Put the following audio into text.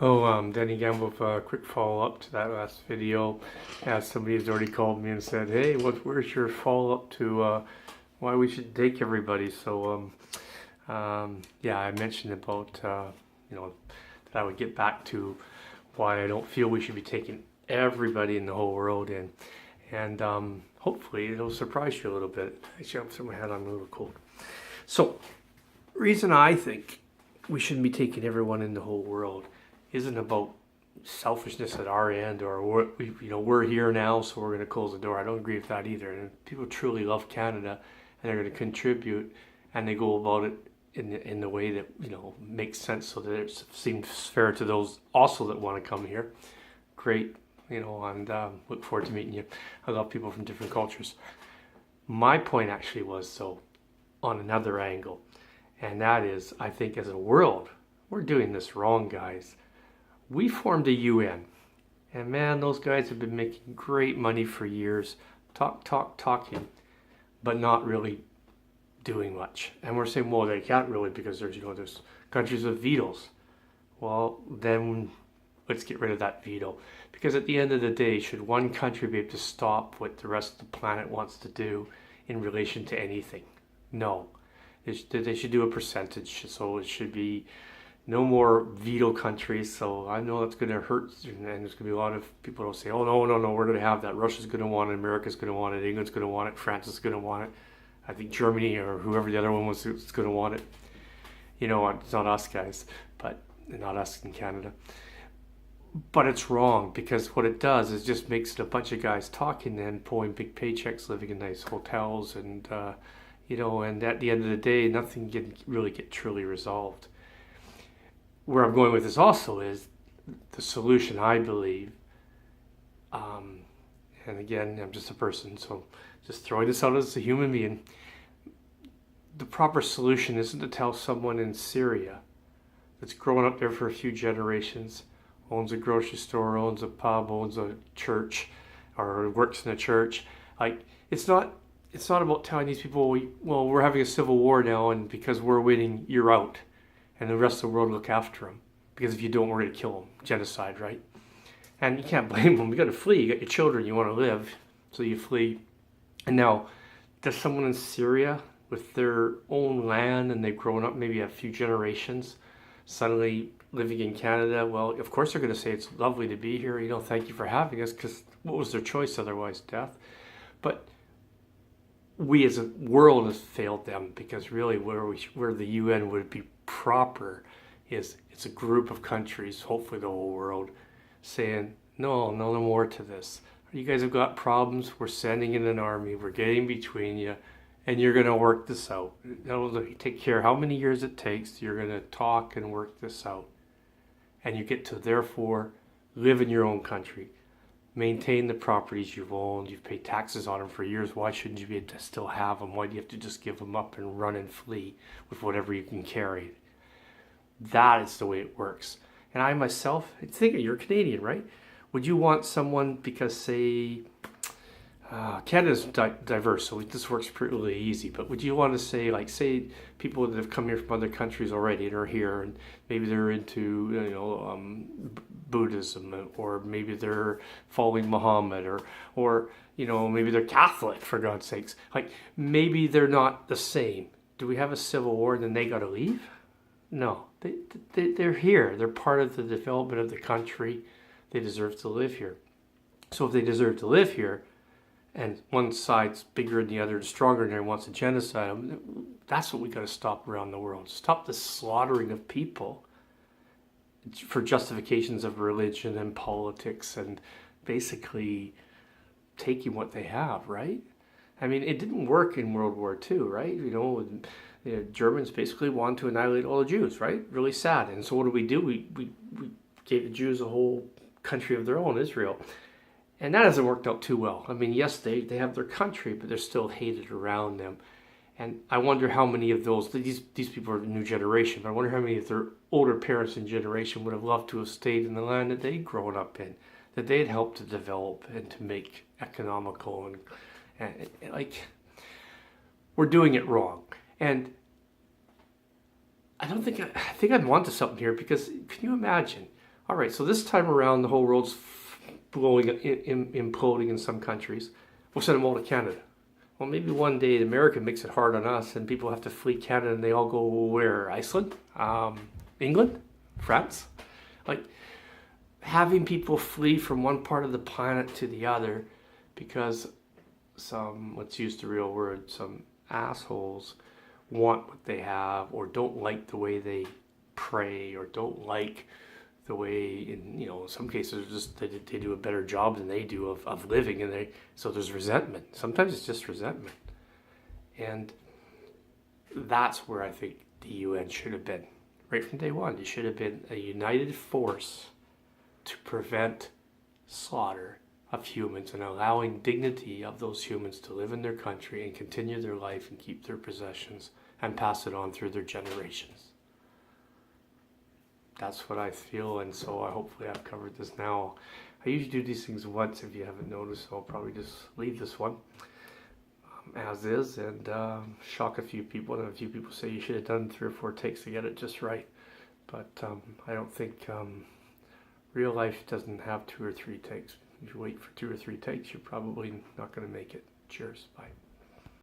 Danny Gamble with a quick follow-up to that last video. Somebody has already called me and said, hey, where's your follow-up to why we should take everybody? Yeah, I mentioned about, that I would get back to why I don't feel we should be taking everybody in the whole world in. And hopefully it'll surprise you a little bit. Actually, I'm throwing my head on a little cold. So, reason I think we shouldn't be taking everyone in the whole world isn't about selfishness at our end or we're here now, so we're going to close the door. I don't agree with that either. And people truly love Canada, and they're going to contribute, and they go about it in the way that makes sense, so that it seems fair to those also that want to come here. Great, and look forward to meeting you. I love people from different cultures. My point actually was on another angle, and that is, I think as a world, we're doing this wrong, guys. We formed a UN, and man, those guys have been making great money for years, talking, but not really doing much. And we're saying, well, they can't really because there's countries with vetoes. Well, then let's get rid of that veto, because at the end of the day, should one country be able to stop what the rest of the planet wants to do in relation to anything? No. They should do a percentage, so it should be no more veto countries. So I know that's going to hurt, and there's going to be a lot of people who say, oh, no, we're going to have that. Russia's going to want it, America's going to want it, England's going to want it, France is going to want it. I think Germany or whoever the other one was is going to want it. It's not us, guys, but not us in Canada. But it's wrong, because what it does is just makes it a bunch of guys talking and pulling big paychecks, living in nice hotels, and and at the end of the day, nothing can really get truly resolved. Where I'm going with this also is the solution, I believe, and again, I'm just a person, so just throwing this out as a human being, the proper solution isn't to tell someone in Syria that's grown up there for a few generations, owns a grocery store, owns a pub, owns a church, or works in a church, it's not about telling these people, well, we're having a civil war now, and because we're winning, you're out, and the rest of the world look after them. Because if you don't, we're going to kill them. Genocide, right? And you can't blame them. You got to flee. You got your children. You want to live, so you flee. And now, does someone in Syria with their own land, and they've grown up maybe a few generations, suddenly living in Canada? Well, of course they're going to say it's lovely to be here. Thank you for having us. Because what was their choice otherwise? Death. But we as a world has failed them, because really where the UN would be proper is it's a group of countries, hopefully the whole world, saying no more to this. You guys have got problems, we're sending in an army, we're getting between you, and you're going to work this out. Take care how many years it takes. You're going to talk and work this out, and you get to therefore live in your own country, maintain the properties you've owned, you've paid taxes on them for years. Why shouldn't you be able to still have them? Why do you have to just give them up and run and flee with whatever you can carry? That is the way it works. And I myself, think you're Canadian, right? Would you want someone, because say, Canada's diverse, so this works pretty easy, but would you want to say people that have come here from other countries already and are here, and maybe they're into, Buddhism, or maybe they're following Muhammad, or maybe they're Catholic, for God's sakes. Maybe they're not the same. Do we have a civil war and then they got to leave? No, they're here. They're part of the development of the country. They deserve to live here. So if they deserve to live here, and one side's bigger than the other and stronger than the other and wants to genocide them, that's what we got to stop around the world. Stop the slaughtering of people for justifications of religion and politics, and basically taking what they have, right? I mean, it didn't work in World War II, right? The Germans basically wanted to annihilate all the Jews, right? Really sad. And so what do? We gave the Jews a whole country of their own, Israel. And that hasn't worked out too well. I mean, yes, they have their country, but they're still hated around them. And I wonder how many of these people are the new generation, but I wonder how many of their older parents and generation would have loved to have stayed in the land that they'd grown up in, that they'd helped to develop and to make economical, and we're doing it wrong. And I think I'm onto something here, because can you imagine All right, so this time around, the whole world's blowing, imploding in some countries. We'll send them all to Canada. Well, maybe one day America makes it hard on us and people have to flee Canada and they all go where? Iceland? England? France? Like, having people flee from one part of the planet to the other because some, let's use the real word, some assholes want what they have or don't like the way they pray or don't like the way, in some cases just they do a better job than they do of living, and so there's resentment. Sometimes it's just resentment, and that's where I think the UN should have been right from day one. It should have been a united force to prevent slaughter of humans and allowing dignity of those humans to live in their country and continue their life and keep their possessions and pass it on through their generations. That's what I feel, and so hopefully I've covered this now. I usually do these things once if you haven't noticed, so I'll probably just leave this one as is and shock a few people. And a few people say you should have done 3 or 4 takes to get it just right. But I don't think real life doesn't have 2 or 3 takes. If you wait for 2 or 3 takes, you're probably not going to make it. Cheers. Bye.